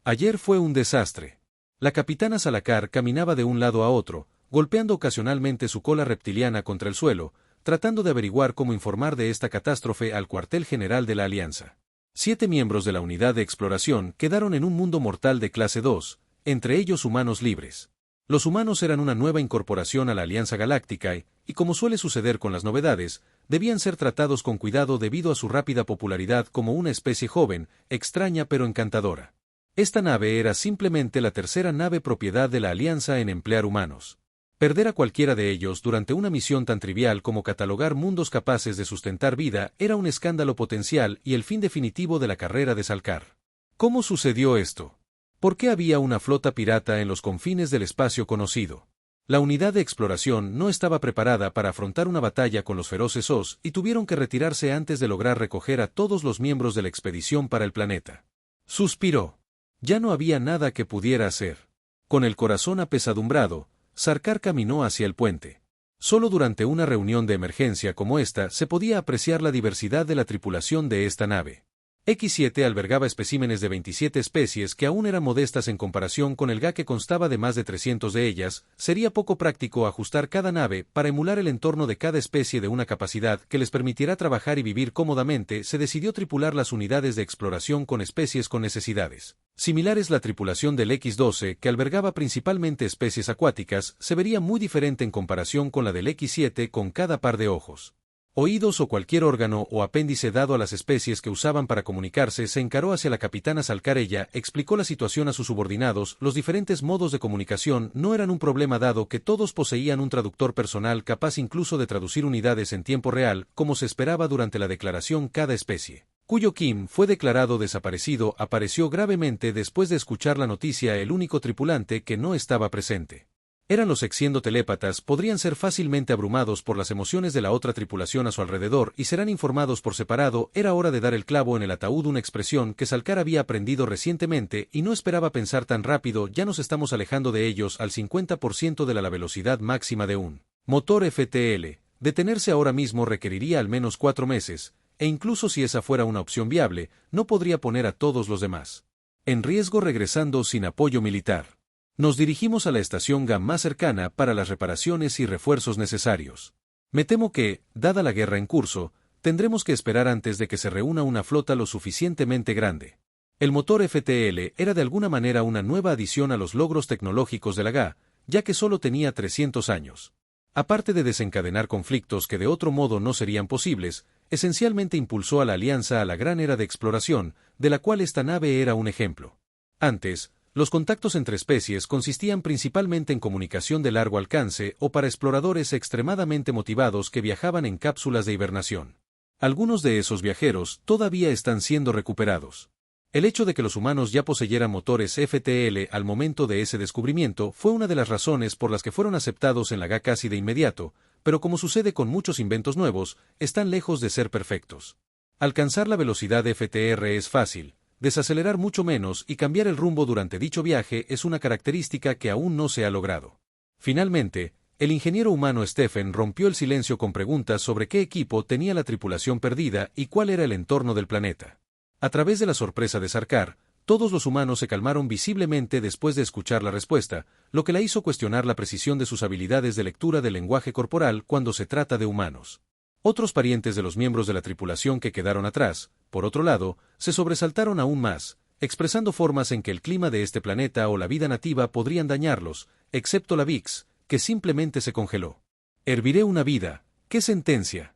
Ayer fue un desastre. La capitana Salakar caminaba de un lado a otro, golpeando ocasionalmente su cola reptiliana contra el suelo, tratando de averiguar cómo informar de esta catástrofe al cuartel general de la Alianza. 7 miembros de la unidad de exploración quedaron en un mundo mortal de clase 2, entre ellos humanos libres. Los humanos eran una nueva incorporación a la Alianza Galáctica y, como suele suceder con las novedades, debían ser tratados con cuidado debido a su rápida popularidad como una especie joven, extraña pero encantadora. Esta nave era simplemente la tercera nave propiedad de la Alianza en emplear humanos. Perder a cualquiera de ellos durante una misión tan trivial como catalogar mundos capaces de sustentar vida era un escándalo potencial y el fin definitivo de la carrera de Salakar. ¿Cómo sucedió esto? ¿Por qué había una flota pirata en los confines del espacio conocido? La unidad de exploración no estaba preparada para afrontar una batalla con los feroces Oz y tuvieron que retirarse antes de lograr recoger a todos los miembros de la expedición para el planeta. Suspiró. Ya no había nada que pudiera hacer. Con el corazón apesadumbrado, Salakar caminó hacia el puente. Solo durante una reunión de emergencia como esta se podía apreciar la diversidad de la tripulación de esta nave. X7 albergaba especímenes de 27 especies que aún eran modestas en comparación con el GA que constaba de más de 300 de ellas. Sería poco práctico ajustar cada nave para emular el entorno de cada especie de una capacidad que les permitirá trabajar y vivir cómodamente. Se decidió tripular las unidades de exploración con especies con necesidades similares. La tripulación del X12, que albergaba principalmente especies acuáticas, se vería muy diferente en comparación con la del X7 con cada par de ojos, oídos o cualquier órgano o apéndice dado a las especies que usaban para comunicarse. Se encaró hacia la capitana Salakar. Ella explicó la situación a sus subordinados. Los diferentes modos de comunicación no eran un problema dado que todos poseían un traductor personal capaz incluso de traducir unidades en tiempo real, como se esperaba durante la declaración. Cada especie cuyo Kim fue declarado desaparecido apareció gravemente después de escuchar la noticia. El único tripulante que no estaba presente eran los exendotelépatas. Podrían ser fácilmente abrumados por las emociones de la otra tripulación a su alrededor y serán informados por separado. Era hora de dar el clavo en el ataúd, una expresión que Salakar había aprendido recientemente y no esperaba pensar tan rápido. Ya nos estamos alejando de ellos al 50% de la velocidad máxima de un motor FTL. Detenerse ahora mismo requeriría al menos 4 meses, e incluso si esa fuera una opción viable, no podría poner a todos los demás en riesgo regresando sin apoyo militar. Nos dirigimos a la estación GAM más cercana para las reparaciones y refuerzos necesarios. Me temo que, dada la guerra en curso, tendremos que esperar antes de que se reúna una flota lo suficientemente grande. El motor FTL era de alguna manera una nueva adición a los logros tecnológicos de la GA, ya que solo tenía 300 años. Aparte de desencadenar conflictos que de otro modo no serían posibles, esencialmente impulsó a la Alianza a la gran era de exploración, de la cual esta nave era un ejemplo. Antes, los contactos entre especies consistían principalmente en comunicación de largo alcance o para exploradores extremadamente motivados que viajaban en cápsulas de hibernación. Algunos de esos viajeros todavía están siendo recuperados. El hecho de que los humanos ya poseyeran motores FTL al momento de ese descubrimiento fue una de las razones por las que fueron aceptados en la GA casi de inmediato, pero como sucede con muchos inventos nuevos, están lejos de ser perfectos. Alcanzar la velocidad FTR es fácil. Desacelerar mucho menos y cambiar el rumbo durante dicho viaje es una característica que aún no se ha logrado. Finalmente, el ingeniero humano Stephen rompió el silencio con preguntas sobre qué equipo tenía la tripulación perdida y cuál era el entorno del planeta. A través de la sorpresa de Salakar, todos los humanos se calmaron visiblemente después de escuchar la respuesta, lo que la hizo cuestionar la precisión de sus habilidades de lectura del lenguaje corporal cuando se trata de humanos. Otros parientes de los miembros de la tripulación que quedaron atrás, por otro lado, se sobresaltaron aún más, expresando formas en que el clima de este planeta o la vida nativa podrían dañarlos, excepto la VIX, que simplemente se congeló. Herviré una vida. ¡Qué sentencia!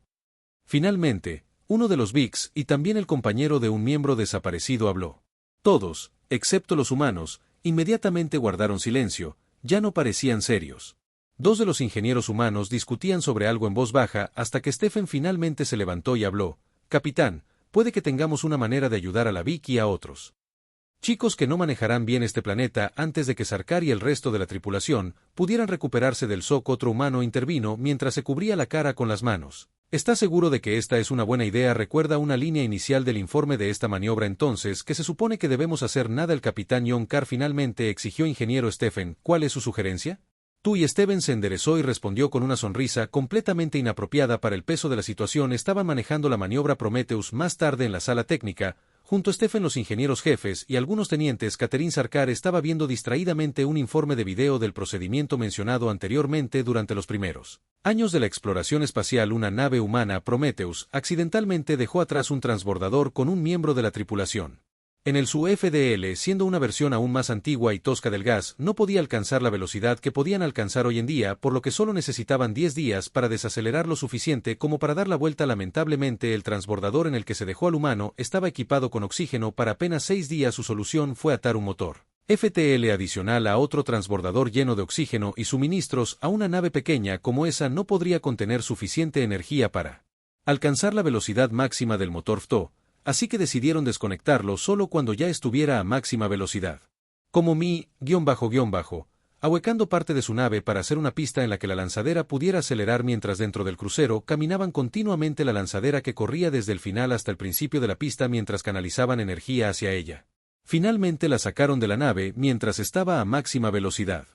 Finalmente, uno de los VIX y también el compañero de un miembro desaparecido habló. Todos, excepto los humanos, inmediatamente guardaron silencio, ya no parecían serios. 2 de los ingenieros humanos discutían sobre algo en voz baja hasta que Stephen finalmente se levantó y habló. Capitán, puede que tengamos una manera de ayudar a la VIC y a otros chicos que no manejarán bien este planeta antes de que Salakar y el resto de la tripulación pudieran recuperarse del shock. Otro humano intervino mientras se cubría la cara con las manos. ¿Está seguro de que esta es una buena idea? Recuerda una línea inicial del informe de esta maniobra entonces que se supone que debemos hacer nada. El capitán John Carr finalmente exigió. Ingeniero Stephen, ¿cuál es su sugerencia? Tú y Steven se enderezó y respondió con una sonrisa completamente inapropiada para el peso de la situación. Estaban manejando la maniobra Prometheus más tarde en la sala técnica, Junto a Stephen, los ingenieros jefes y algunos tenientes, Catherine Sarkar estaba viendo distraídamente un informe de video del procedimiento mencionado anteriormente durante los primeros años de la exploración espacial. Una nave humana, Prometheus, accidentalmente dejó atrás un transbordador con un miembro de la tripulación. Su FDL, siendo una versión aún más antigua y tosca del gas, no podía alcanzar la velocidad que podían alcanzar hoy en día, por lo que solo necesitaban 10 días para desacelerar lo suficiente como para dar la vuelta. Lamentablemente, el transbordador en el que se dejó al humano estaba equipado con oxígeno para apenas 6 días. Su solución fue atar un motor FTL adicional a otro transbordador lleno de oxígeno y suministros. A una nave pequeña como esa no podría contener suficiente energía para alcanzar la velocidad máxima del motor FTO, así que decidieron desconectarlo solo cuando ya estuviera a máxima velocidad. Como ahuecando parte de su nave para hacer una pista en la que la lanzadera pudiera acelerar, mientras dentro del crucero caminaban continuamente la lanzadera que corría desde el final hasta el principio de la pista mientras canalizaban energía hacia ella. Finalmente la sacaron de la nave mientras estaba a máxima velocidad.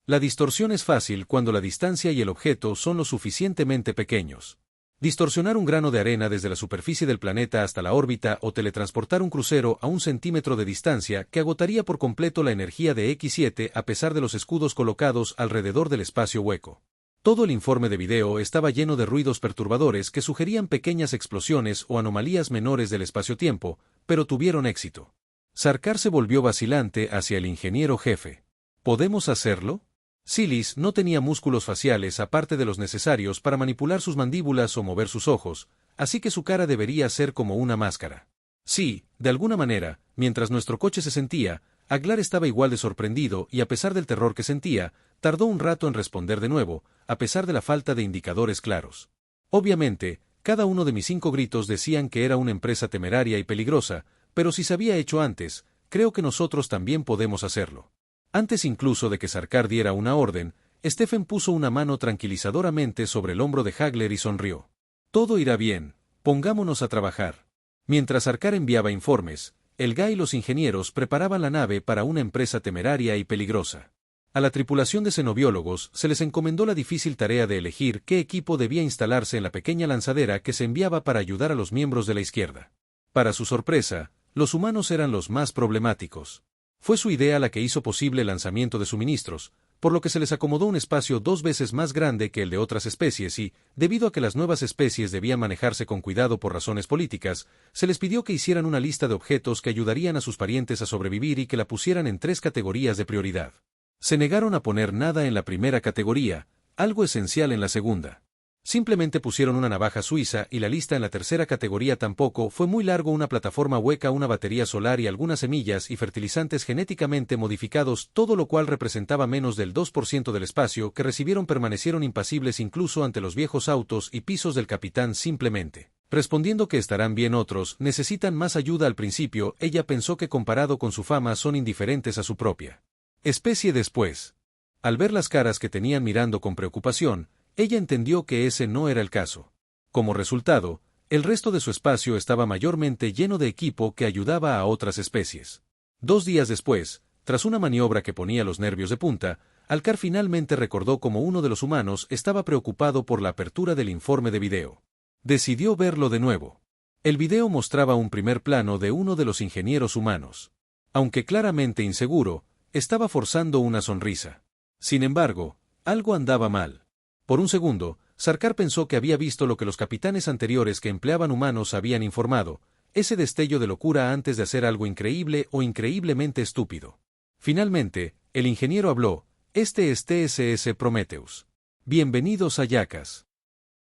La distorsión es fácil cuando la distancia y el objeto son lo suficientemente pequeños. Distorsionar un grano de arena desde la superficie del planeta hasta la órbita o teletransportar un crucero a 1 centímetro de distancia que agotaría por completo la energía de X7 a pesar de los escudos colocados alrededor del espacio hueco. Todo el informe de video estaba lleno de ruidos perturbadores que sugerían pequeñas explosiones o anomalías menores del espacio-tiempo, pero tuvieron éxito. Sarkar se volvió vacilante hacia el ingeniero jefe. ¿Podemos hacerlo? Silis no tenía músculos faciales aparte de los necesarios para manipular sus mandíbulas o mover sus ojos, así que su cara debería ser como una máscara. Sí, de alguna manera, mientras nuestro coche se sentía, Aglar estaba igual de sorprendido y a pesar del terror que sentía, tardó un rato en responder de nuevo, a pesar de la falta de indicadores claros. Obviamente, cada uno de mis 5 gritos decían que era una empresa temeraria y peligrosa, pero si se había hecho antes, creo que nosotros también podemos hacerlo. Antes incluso de que Sarkar diera una orden, Stephen puso una mano tranquilizadoramente sobre el hombro de Hagler y sonrió. Todo irá bien, pongámonos a trabajar. Mientras Sarkar enviaba informes, Elga y los ingenieros preparaban la nave para una empresa temeraria y peligrosa. A la tripulación de xenobiólogos se les encomendó la difícil tarea de elegir qué equipo debía instalarse en la pequeña lanzadera que se enviaba para ayudar a los miembros de la izquierda. Para su sorpresa, los humanos eran los más problemáticos. Fue su idea la que hizo posible el lanzamiento de suministros, por lo que se les acomodó un espacio 2 veces más grande que el de otras especies y, debido a que las nuevas especies debían manejarse con cuidado por razones políticas, se les pidió que hicieran una lista de objetos que ayudarían a sus parientes a sobrevivir y que la pusieran en 3 categorías de prioridad. Se negaron a poner nada en la primera categoría, algo esencial en la segunda. Simplemente pusieron una navaja suiza y la lista en la tercera categoría tampoco fue muy largo: una plataforma hueca, una batería solar y algunas semillas y fertilizantes genéticamente modificados, todo lo cual representaba menos del 2% del espacio que recibieron. Permanecieron impasibles incluso ante los viejos autos y pisos del capitán, simplemente respondiendo que estarán bien. Otros necesitan más ayuda. Al principio, ella pensó que comparado con su fama son indiferentes a su propia especie. Después, al ver las caras que tenían mirando con preocupación, ella entendió que ese no era el caso. Como resultado, el resto de su espacio estaba mayormente lleno de equipo que ayudaba a otras especies. 2 días después, tras una maniobra que ponía los nervios de punta, Alcar finalmente recordó cómo uno de los humanos estaba preocupado por la apertura del informe de video. Decidió verlo de nuevo. El video mostraba un primer plano de uno de los ingenieros humanos. Aunque claramente inseguro, estaba forzando una sonrisa. Sin embargo, algo andaba mal. Por un segundo, Sarkar pensó que había visto lo que los capitanes anteriores que empleaban humanos habían informado, ese destello de locura antes de hacer algo increíble o increíblemente estúpido. Finalmente, el ingeniero habló: este es TSS Prometheus. Bienvenidos a Yacas.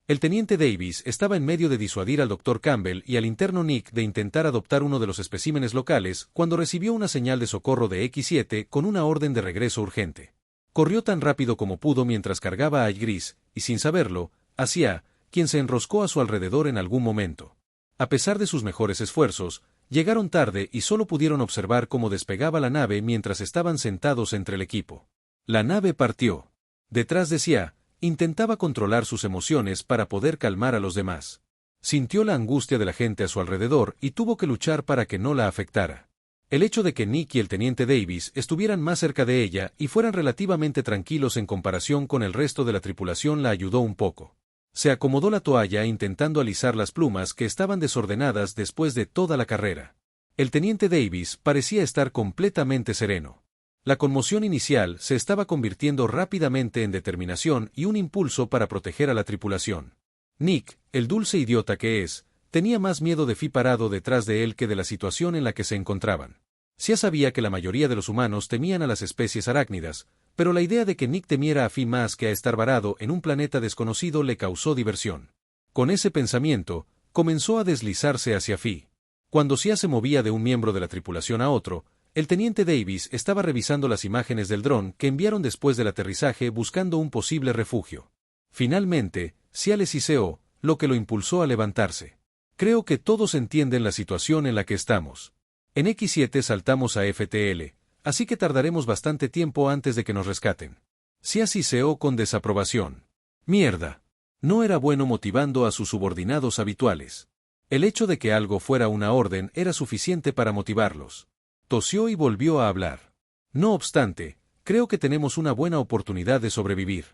El teniente Davis estaba en medio de disuadir al Dr. Campbell y al interno Nick de intentar adoptar uno de los especímenes locales cuando recibió una señal de socorro de X7 con una orden de regreso urgente. Corrió tan rápido como pudo mientras cargaba a Gris, y sin saberlo, hacia quien se enroscó a su alrededor en algún momento. A pesar de sus mejores esfuerzos, llegaron tarde y solo pudieron observar cómo despegaba la nave mientras estaban sentados entre el equipo. La nave partió. Detrás de Sia, intentaba controlar sus emociones para poder calmar a los demás. Sintió la angustia de la gente a su alrededor y tuvo que luchar para que no la afectara. El hecho de que Nick y el teniente Davis estuvieran más cerca de ella y fueran relativamente tranquilos en comparación con el resto de la tripulación la ayudó un poco. Se acomodó la toalla intentando alisar las plumas que estaban desordenadas después de toda la carrera. El teniente Davis parecía estar completamente sereno. La conmoción inicial se estaba convirtiendo rápidamente en determinación y un impulso para proteger a la tripulación. Nick, el dulce idiota que es, tenía más miedo de Fi parado detrás de él que de la situación en la que se encontraban. Sia sabía que la mayoría de los humanos temían a las especies arácnidas, pero la idea de que Nick temiera a Fi más que a estar varado en un planeta desconocido le causó diversión. Con ese pensamiento, comenzó a deslizarse hacia Fi. Cuando Sia se movía de un miembro de la tripulación a otro, el teniente Davis estaba revisando las imágenes del dron que enviaron después del aterrizaje buscando un posible refugio. Finalmente, Sia le siseó, lo que lo impulsó a levantarse. Creo que todos entienden la situación en la que estamos. En X7 saltamos a FTL, así que tardaremos bastante tiempo antes de que nos rescaten. Sia siseó con desaprobación. Mierda. No era bueno motivando a sus subordinados habituales. El hecho de que algo fuera una orden era suficiente para motivarlos. Tosió y volvió a hablar. No obstante, creo que tenemos una buena oportunidad de sobrevivir.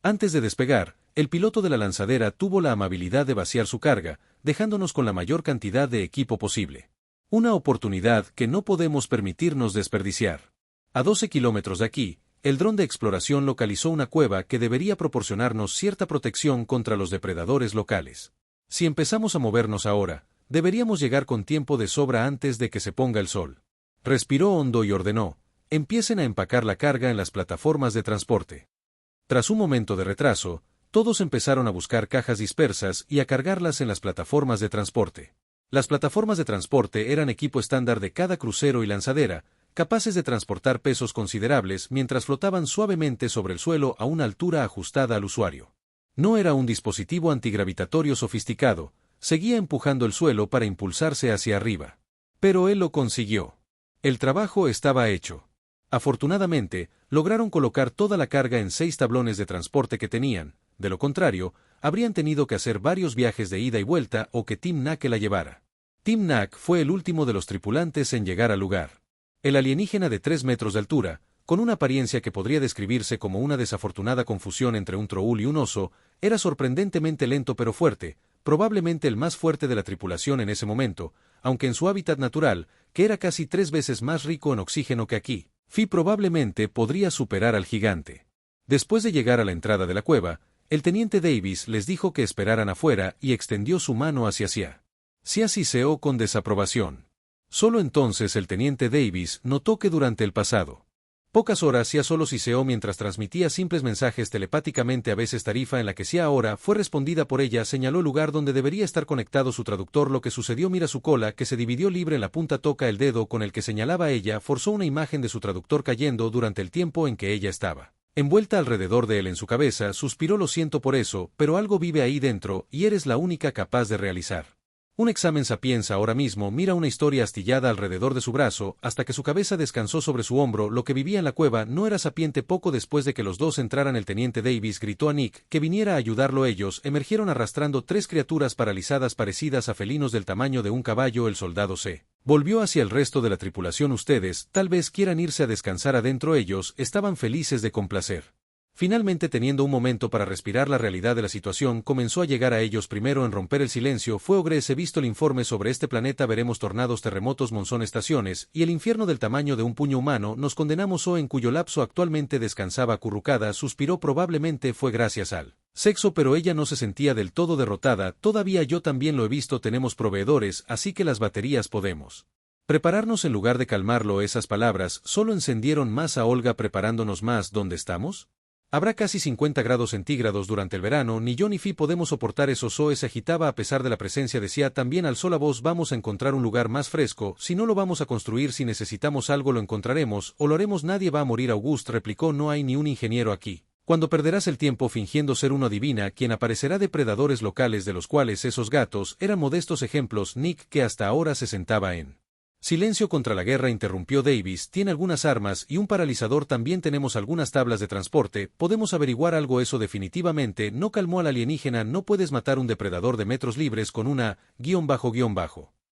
Antes de despegar, el piloto de la lanzadera tuvo la amabilidad de vaciar su carga, dejándonos con la mayor cantidad de equipo posible. Una oportunidad que no podemos permitirnos desperdiciar. A 12 kilómetros de aquí, el dron de exploración localizó una cueva que debería proporcionarnos cierta protección contra los depredadores locales. Si empezamos a movernos ahora, deberíamos llegar con tiempo de sobra antes de que se ponga el sol. Respiró hondo y ordenó: empiecen a empacar la carga en las plataformas de transporte. Tras un momento de retraso, todos empezaron a buscar cajas dispersas y a cargarlas en las plataformas de transporte. Las plataformas de transporte eran equipo estándar de cada crucero y lanzadera, capaces de transportar pesos considerables mientras flotaban suavemente sobre el suelo a una altura ajustada al usuario. No era un dispositivo antigravitatorio sofisticado, seguía empujando el suelo para impulsarse hacia arriba. Pero él lo consiguió. El trabajo estaba hecho. Afortunadamente, lograron colocar toda la carga en 6 tablones de transporte que tenían, de lo contrario, habrían tenido que hacer varios viajes de ida y vuelta o que Tim Nack la llevara. Tim Nack fue el último de los tripulantes en llegar al lugar. El alienígena de 3 metros de altura, con una apariencia que podría describirse como una desafortunada confusión entre un troul y un oso, era sorprendentemente lento pero fuerte, probablemente el más fuerte de la tripulación en ese momento, aunque en su hábitat natural, que era casi 3 veces más rico en oxígeno que aquí, Fi probablemente podría superar al gigante. Después de llegar a la entrada de la cueva, el teniente Davis les dijo que esperaran afuera y extendió su mano hacia Sia. Sia siseó con desaprobación. Solo entonces el teniente Davis notó que durante el pasado pocas horas Sia solo siseó mientras transmitía simples mensajes telepáticamente a veces tarifa en la que Sia ahora fue respondida por ella señaló el lugar donde debería estar conectado su traductor lo que sucedió mira su cola que se dividió libre en la punta toca el dedo con el que señalaba ella forzó una imagen de su traductor cayendo durante el tiempo en que ella estaba envuelta alrededor de él en su cabeza suspiró lo siento por eso, pero algo vive ahí dentro y eres la única capaz de realizar. Un examen sapiens ahora mismo mira una historia astillada alrededor de su brazo hasta que su cabeza descansó sobre su hombro. Lo que vivía en la cueva no era sapiente. Poco después de que los dos entraran el teniente Davis gritó a Nick que viniera a ayudarlo. Ellos emergieron arrastrando 3 criaturas paralizadas parecidas a felinos del tamaño de un caballo. El soldado se volvió hacia el resto de la tripulación. Ustedes tal vez quieran irse a descansar adentro. Ellos estaban felices de complacer. Finalmente, teniendo un momento para respirar la realidad de la situación, comenzó a llegar a ellos. Primero en romper el silencio fue Ogres. He visto el informe sobre este planeta. Veremos tornados, terremotos, monzón, estaciones, y el infierno del tamaño de un puño humano. Nos condenamos en cuyo lapso actualmente descansaba acurrucada. Suspiró. Probablemente fue gracias al sexo, pero ella no se sentía del todo derrotada. Todavía yo también lo he visto. Tenemos proveedores, así que las baterías podemos prepararnos. En lugar de calmarlo, esas palabras solo encendieron más a Olga. Preparándonos más. ¿Dónde estamos? Habrá casi 50 grados centígrados durante el verano. Ni yo ni Fi podemos soportar eso. Zoe se agitaba a pesar de la presencia de Sia. También alzó la voz. Vamos a encontrar un lugar más fresco. Si no lo vamos a construir, si necesitamos algo lo encontraremos, o lo haremos. Nadie va a morir. Auguste replicó. No hay ni un ingeniero aquí. Cuando perderás el tiempo fingiendo ser uno, adivina quién aparecerá. Depredadores locales, de los cuales esos gatos eran modestos ejemplos. Nick, que hasta ahora se sentaba en silencio contra la guerra, interrumpió Davis. Tiene algunas armas y un paralizador. También tenemos algunas tablas de transporte. Podemos averiguar algo. Eso definitivamente no calmó al alienígena. No puedes matar un depredador de metros libres con una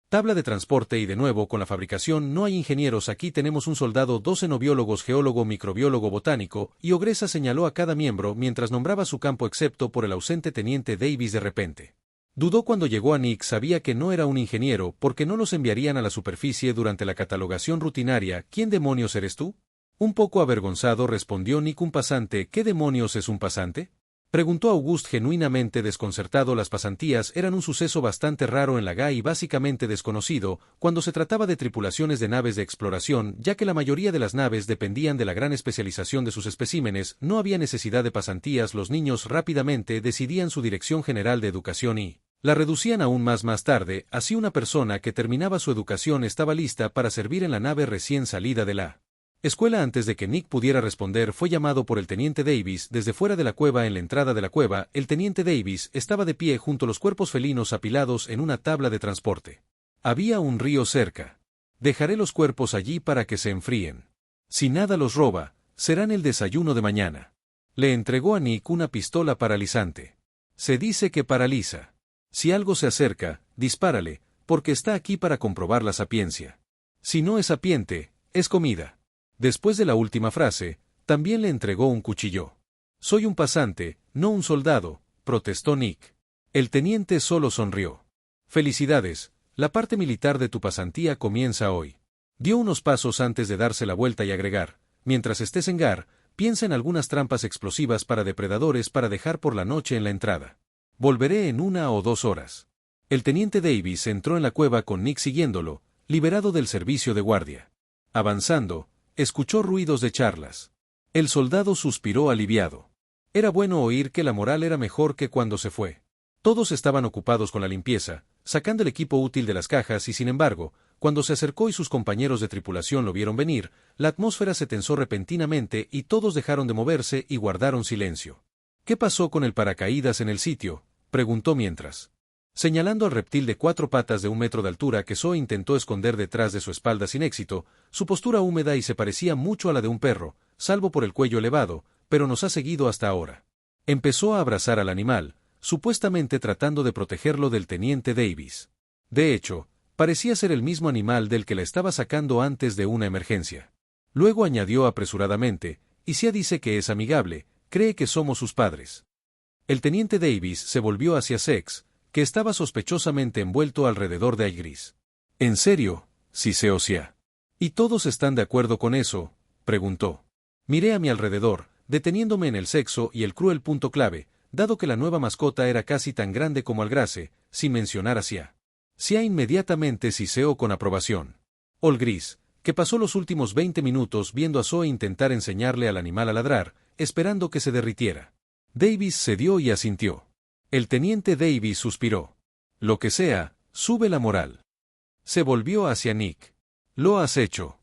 tabla de transporte. Y de nuevo con la fabricación no hay ingenieros. Aquí tenemos un soldado, 2 xenobiólogos, geólogo, microbiólogo, botánico, y Ogresa señaló a cada miembro mientras nombraba su campo excepto por el ausente teniente Davis. De repente Dudó cuando llegó a Nick. Sabía que no era un ingeniero porque no los enviarían a la superficie durante la catalogación rutinaria. ¿Quién demonios eres tú? Un poco avergonzado respondió Nick. ¿Un pasante? ¿Qué demonios es un pasante? Preguntó August genuinamente desconcertado. Las pasantías eran un suceso bastante raro en la GA y básicamente desconocido cuando se trataba de tripulaciones de naves de exploración, ya que la mayoría de las naves dependían de la gran especialización de sus especímenes. No había necesidad de pasantías. Los niños rápidamente decidían su dirección general de educación y la reducían aún más tarde. Así una persona que terminaba su educación estaba lista para servir en la nave recién salida de la escuela. Antes de que Nick pudiera responder, fue llamado por el teniente Davis desde fuera de la cueva. En la entrada de la cueva, el teniente Davis estaba de pie junto a los cuerpos felinos apilados en una tabla de transporte. Había un río cerca. Dejaré los cuerpos allí para que se enfríen. Si nada los roba, serán el desayuno de mañana. Le entregó a Nick una pistola paralizante. Se dice que paraliza. Si algo se acerca, dispárale, porque está aquí para comprobar la sapiencia. Si no es sapiente, es comida. Después de la última frase, también le entregó un cuchillo. Soy un pasante, no un soldado, protestó Nick. El teniente solo sonrió. Felicidades, la parte militar de tu pasantía comienza hoy. Dio unos pasos antes de darse la vuelta y agregar, mientras estés en GAR, piensa en algunas trampas explosivas para depredadores para dejar por la noche en la entrada. Volveré en 1 o 2 horas. El teniente Davis entró en la cueva con Nick siguiéndolo, liberado del servicio de guardia. Avanzando, escuchó ruidos de charlas. El soldado suspiró aliviado. Era bueno oír que la moral era mejor que cuando se fue. Todos estaban ocupados con la limpieza, sacando el equipo útil de las cajas y sin embargo, cuando se acercó y sus compañeros de tripulación lo vieron venir, la atmósfera se tensó repentinamente y todos dejaron de moverse y guardaron silencio. ¿Qué pasó con el paracaídas en el sitio?, preguntó mientras. Señalando al reptil de 4 patas de 1 metro de altura que Zoe intentó esconder detrás de su espalda sin éxito, su postura húmeda y se parecía mucho a la de un perro, salvo por el cuello elevado, pero nos ha seguido hasta ahora. Empezó a abrazar al animal, supuestamente tratando de protegerlo del teniente Davis. De hecho, parecía ser el mismo animal del que la estaba sacando antes de una emergencia. Luego añadió apresuradamente, Isia dice que es amigable, cree que somos sus padres. El teniente Davis se volvió hacia Sex, que estaba sospechosamente envuelto alrededor de Aigris. ¿En serio, Sia? ¿Y todos están de acuerdo con eso?, preguntó. Miré a mi alrededor, deteniéndome en el sexo y el cruel punto clave, dado que la nueva mascota era casi tan grande como Algrace, sin mencionar a Sia. Sia inmediatamente siseó con aprobación. Olgris, que pasó los últimos 20 minutos viendo a Zoe intentar enseñarle al animal a ladrar, esperando que se derritiera. Davis cedió y asintió. El teniente Davis suspiró. Lo que sea, sube la moral. Se volvió hacia Nick. Lo has hecho.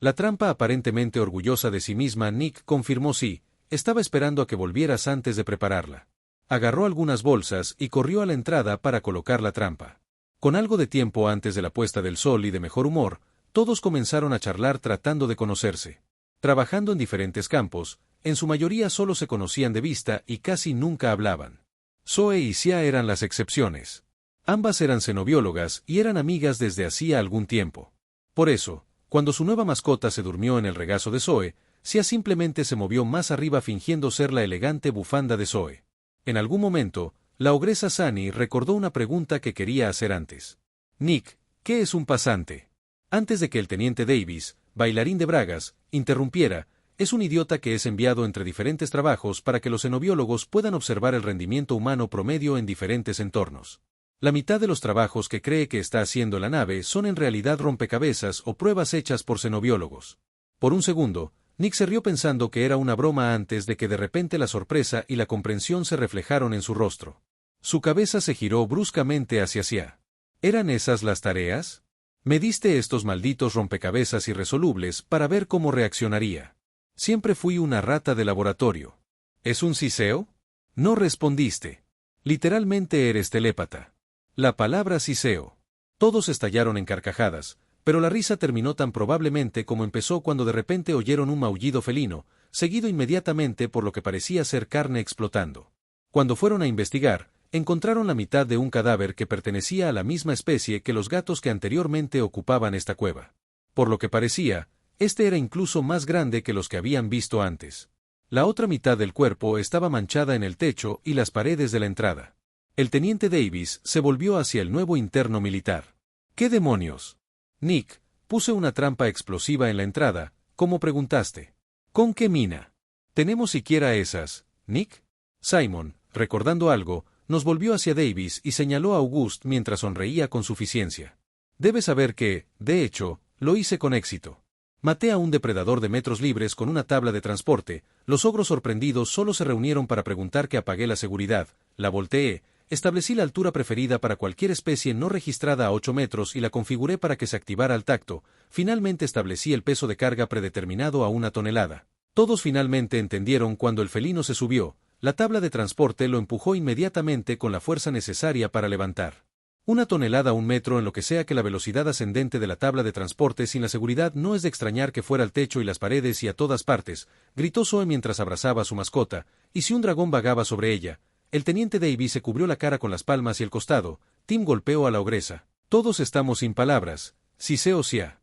La trampa aparentemente orgullosa de sí misma. Nick confirmó sí, estaba esperando a que volvieras antes de prepararla. Agarró algunas bolsas y corrió a la entrada para colocar la trampa. Con algo de tiempo antes de la puesta del sol y de mejor humor, todos comenzaron a charlar tratando de conocerse. Trabajando en diferentes campos, en su mayoría solo se conocían de vista y casi nunca hablaban. Zoe y Sia eran las excepciones. Ambas eran xenobiólogas y eran amigas desde hacía algún tiempo. Por eso, cuando su nueva mascota se durmió en el regazo de Zoe, Sia simplemente se movió más arriba fingiendo ser la elegante bufanda de Zoe. En algún momento, la ogresa Sunny recordó una pregunta que quería hacer antes. Nick, ¿qué es un pasante? Antes de que el teniente Davis, bailarín de bragas, interrumpiera, es un idiota que es enviado entre diferentes trabajos para que los xenobiólogos puedan observar el rendimiento humano promedio en diferentes entornos. La mitad de los trabajos que cree que está haciendo la nave son en realidad rompecabezas o pruebas hechas por xenobiólogos. Por un segundo, Nick se rió pensando que era una broma antes de que de repente la sorpresa y la comprensión se reflejaron en su rostro. Su cabeza se giró bruscamente hacia Sia. ¿Eran esas las tareas? Me diste estos malditos rompecabezas irresolubles para ver cómo reaccionaría. Siempre fui una rata de laboratorio. ¿Es un siseo? No respondiste. Literalmente eres telépata. La palabra siseo. Todos estallaron en carcajadas, pero la risa terminó tan probablemente como empezó cuando de repente oyeron un maullido felino, seguido inmediatamente por lo que parecía ser carne explotando. Cuando fueron a investigar, encontraron la mitad de un cadáver que pertenecía a la misma especie que los gatos que anteriormente ocupaban esta cueva. Por lo que parecía, este era incluso más grande que los que habían visto antes. La otra mitad del cuerpo estaba manchada en el techo y las paredes de la entrada. El teniente Davis se volvió hacia el nuevo interno militar. ¿Qué demonios? Nick, puse una trampa explosiva en la entrada, ¿cómo preguntaste? ¿Con qué mina? ¿Tenemos siquiera esas, Nick? Simon, recordando algo, nos volvió hacia Davis y señaló a August mientras sonreía con suficiencia. Debes saber que, de hecho, lo hice con éxito. Maté a un depredador de metros libres con una tabla de transporte. Los ogros sorprendidos solo se reunieron para preguntar que apagué la seguridad, la volteé, establecí la altura preferida para cualquier especie no registrada a 8 metros y la configuré para que se activara al tacto. Finalmente establecí el peso de carga predeterminado a 1 tonelada. Todos finalmente entendieron cuando el felino se subió. La tabla de transporte lo empujó inmediatamente con la fuerza necesaria para levantar. 1 tonelada a 1 metro en lo que sea que la velocidad ascendente de la tabla de transporte sin la seguridad no es de extrañar que fuera al techo y las paredes y a todas partes, gritó Zoe mientras abrazaba a su mascota, y si un dragón vagaba sobre ella. El teniente Davis se cubrió la cara con las palmas y el costado. Tim golpeó a la ogresa. Todos estamos sin palabras, si se o sea.